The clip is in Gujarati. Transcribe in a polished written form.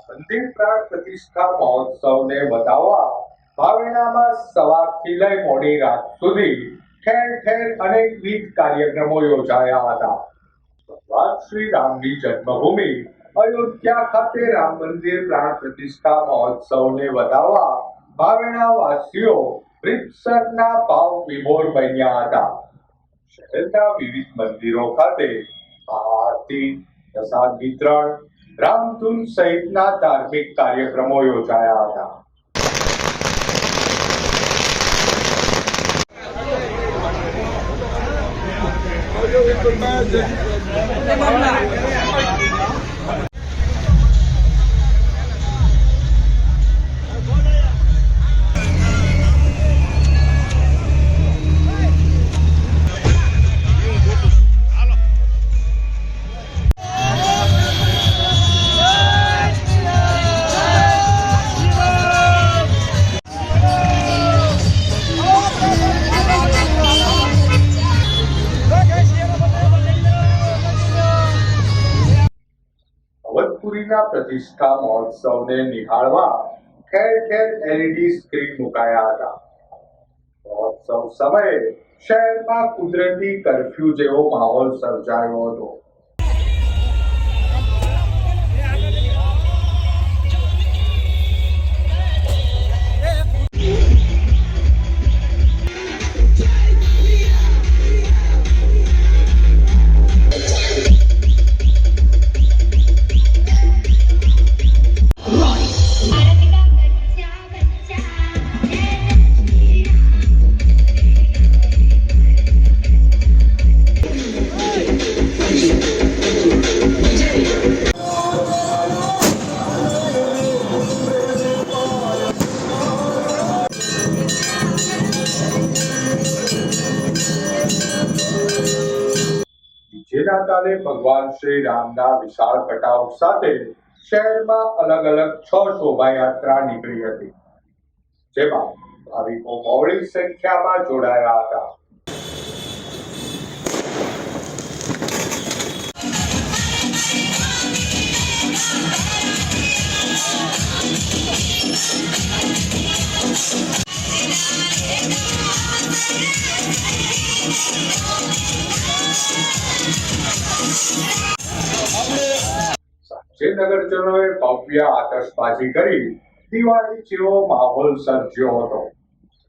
મંદિર પ્રાણ પ્રતિષ્ઠા મહોત્સવને વધાવવા ભાવેણામાં સવારથી લઈ મોડી રાત સુધી ઠેર ઠેર અનેકવિધ કાર્યક્રમો યોજાયા હતા. ભગવાન શ્રી રામની જન્મભૂમિ અયોધ્યા ખાતે રામ મંદિર પ્રાણ પ્રતિષ્ઠા મહોત્સવને વધાવવા ભાવેણા વાસીઓ રીતસરના ભાવ વિભોર બન્યા હતા. શહેરના વિવિધ મંદિરો ખાતે આરતી, પ્રસાદ વિતરણ, રામધૂન સહિતના ધાર્મિક કાર્યક્રમો યોજાયા હતા. અવધપુરીના પ્રતિષ્ઠા મહોત્સવને નિહાળવા ઠેર ઠેર LED સ્ક્રીન મુકાયા હતા. મહોત્સવ સમયે શહેરમાં કુદરતી કર્ફ્યુ જેવો માહોલ સર્જાયો હતો. જેના તાલે ભગવાન શ્રી રામના વિશાળ કટાઉટ સાથે શહેરમાં અલગ અલગ 6 શોભાયાત્રા નીકળી હતી, જેમાં ભાવિકો બહોળી સંખ્યામાં જોડાયા હતા. સાંજે નગરજનોએ ભવ્ય આતશબાજી કરી દિવાળી જેવો માહોલ સર્જ્યો હતો.